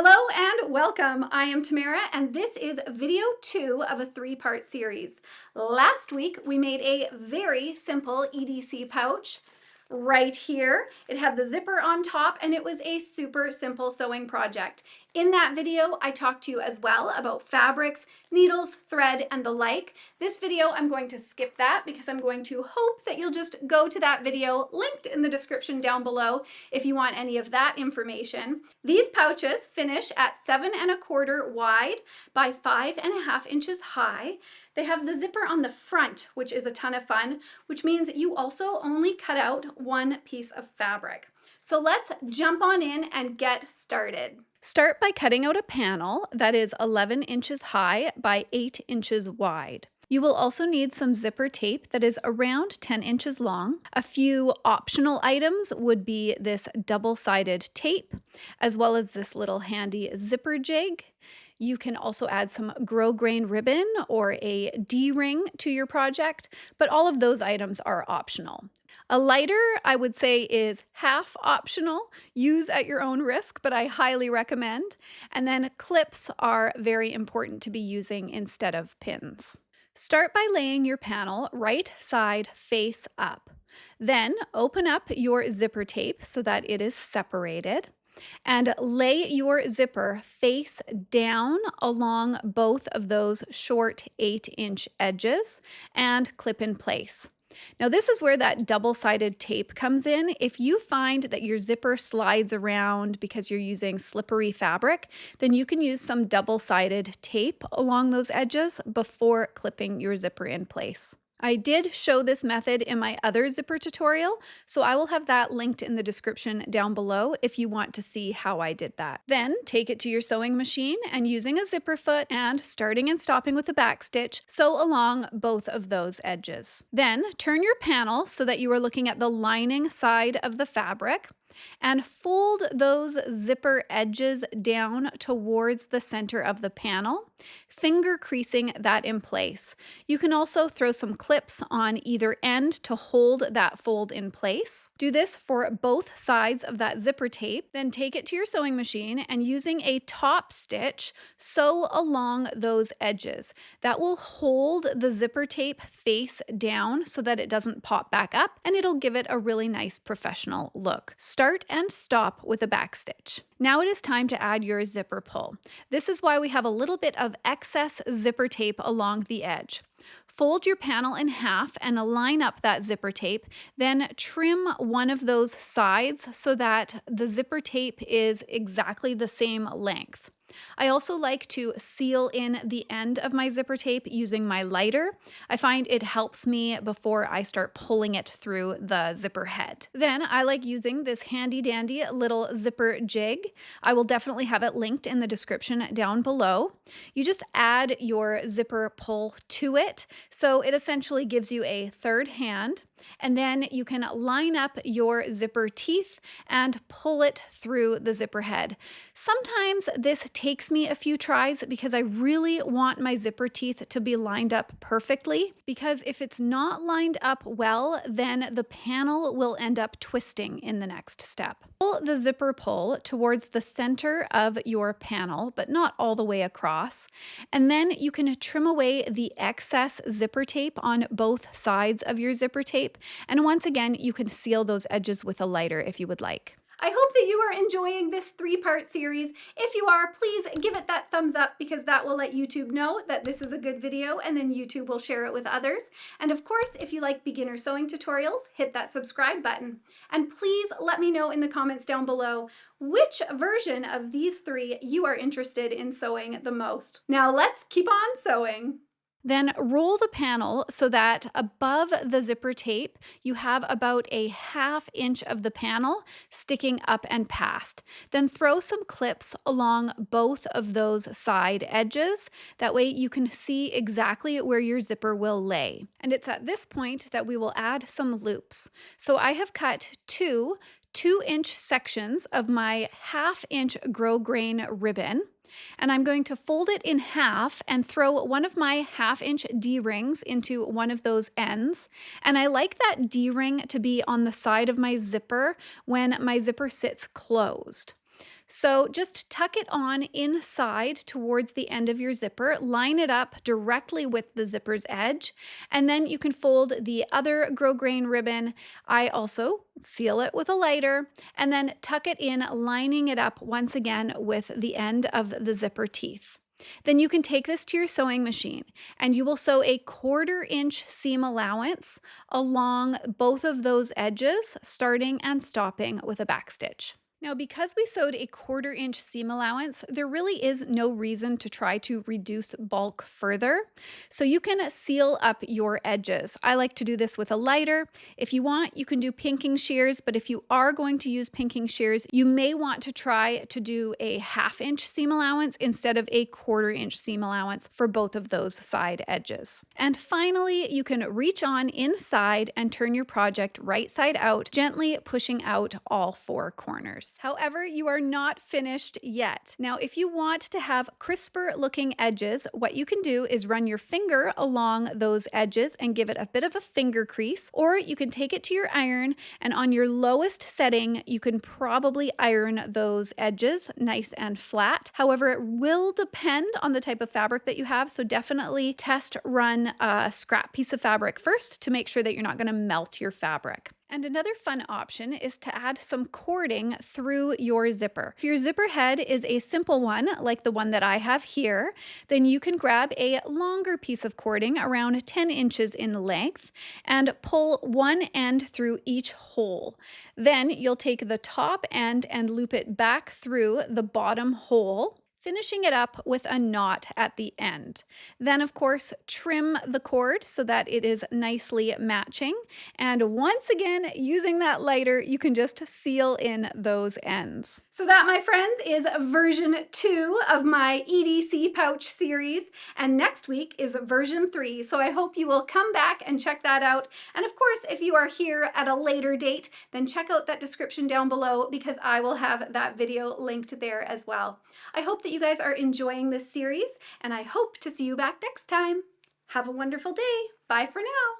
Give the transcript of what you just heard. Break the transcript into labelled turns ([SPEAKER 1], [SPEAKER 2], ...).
[SPEAKER 1] Hello and welcome. I am Tamara and this is video 2 of a 3-part series. Last week we made a very simple EDC pouch right here. It had the zipper on top and it was a super simple sewing project. In that video, I talked to you as well about fabrics, needles, thread, and the like. This video, I'm going to skip that because I'm going to hope that you'll just go to that video linked in the description down below if you want any of that information. These pouches finish at 7¼ wide by 5½ inches high. They have the zipper on the front, which is a ton of fun, which means you also only cut out one piece of fabric. So let's jump on in and get started. Start by cutting out a panel that is 11 inches high by 8 inches wide. You will also need some zipper tape that is around 10 inches long. A few optional items would be this double-sided tape, as well as this little handy zipper jig. You can also add some grosgrain ribbon or a D-ring to your project, but all of those items are optional. A lighter, I would say, is half optional. Use at your own risk, but I highly recommend. And then clips are very important to be using instead of pins. Start by laying your panel right side face up. Then open up your zipper tape so that it is separated. And lay your zipper face down along both of those short 8-inch edges and clip in place. Now this is where that double-sided tape comes in. If you find that your zipper slides around because you're using slippery fabric, then you can use some double-sided tape along those edges before clipping your zipper in place. I did show this method in my other zipper tutorial, so I will have that linked in the description down below if you want to see how I did that. Then take it to your sewing machine and using a zipper foot and starting and stopping with a back stitch, sew along both of those edges. Then turn your panel so that you are looking at the lining side of the fabric and fold those zipper edges down towards the center of the panel, finger creasing that in place. You can also throw some clips on either end to hold that fold in place. Do this for both sides of that zipper tape, then take it to your sewing machine and using a top stitch, sew along those edges. That will hold the zipper tape face down so that it doesn't pop back up, and it'll give it a really nice professional look. Start and stop with a back stitch. Now it is time to add your zipper pull. This is why we have a little bit of excess zipper tape along the edge. Fold your panel in half and line up that zipper tape, then trim one of those sides so that the zipper tape is exactly the same length. I also like to seal in the end of my zipper tape using my lighter. I find it helps me before I start pulling it through the zipper head. Then I like using this handy dandy little zipper jig. I will definitely have it linked in the description down below. You just add your zipper pull to it, so it essentially gives you a third hand. And then you can line up your zipper teeth and pull it through the zipper head. Sometimes this takes me a few tries because I really want my zipper teeth to be lined up perfectly, because if it's not lined up well, then the panel will end up twisting in the next step. Pull the zipper pull towards the center of your panel, but not all the way across. And then you can trim away the excess zipper tape on both sides of your zipper tape. And once again, you can seal those edges with a lighter if you would like. I hope that you are enjoying this 3-part series. If you are, please give it that thumbs up because that will let YouTube know that this is a good video, and then YouTube will share it with others. And of course, if you like beginner sewing tutorials, hit that subscribe button. And please let me know in the comments down below which version of these 3 you are interested in sewing the most. Now let's keep on sewing. Then roll the panel so that above the zipper tape, you have about a ½ inch of the panel sticking up and past. Then throw some clips along both of those side edges. That way you can see exactly where your zipper will lay. And it's at this point that we will add some loops. So I have cut two 2-inch sections of my ½ inch grosgrain ribbon. And I'm going to fold it in half and throw one of my ½ inch D-rings into one of those ends. And I like that D-ring to be on the side of my zipper when my zipper sits closed. So just tuck it on inside towards the end of your zipper, line it up directly with the zipper's edge, and then you can fold the other grosgrain ribbon. I also seal it with a lighter and then tuck it in, lining it up once again with the end of the zipper teeth. Then you can take this to your sewing machine and you will sew a 1/4 inch seam allowance along both of those edges, starting and stopping with a backstitch. Now, because we sewed a 1/4 inch seam allowance, there really is no reason to try to reduce bulk further. So you can seal up your edges. I like to do this with a lighter. If you want, you can do pinking shears, but if you are going to use pinking shears, you may want to try to do a 1/2 inch seam allowance instead of a 1/4 inch seam allowance for both of those side edges. And finally, you can reach on inside and turn your project right side out, gently pushing out all 4 corners. However, you are not finished yet. Now, if you want to have crisper looking edges, what you can do is run your finger along those edges and give it a bit of a finger crease, or you can take it to your iron and on your lowest setting, you can probably iron those edges nice and flat. However, it will depend on the type of fabric that you have, so definitely test run a scrap piece of fabric first to make sure that you're not going to melt your fabric. And another fun option is to add some cording through your zipper. If your zipper head is a simple one, like the one that I have here, then you can grab a longer piece of cording around 10 inches in length and pull one end through each hole. Then you'll take the top end and loop it back through the bottom hole, finishing it up with a knot at the end. Then, of course, trim the cord so that it is nicely matching. And once again, using that lighter, you can just seal in those ends. So that, my friends, is version 2 of my EDC pouch series. And next week is version 3. So I hope you will come back and check that out. And of course, if you are here at a later date, then check out that description down below because I will have that video linked there as well. I hope that you guys are enjoying this series, and I hope to see you back next time. Have a wonderful day. Bye for now.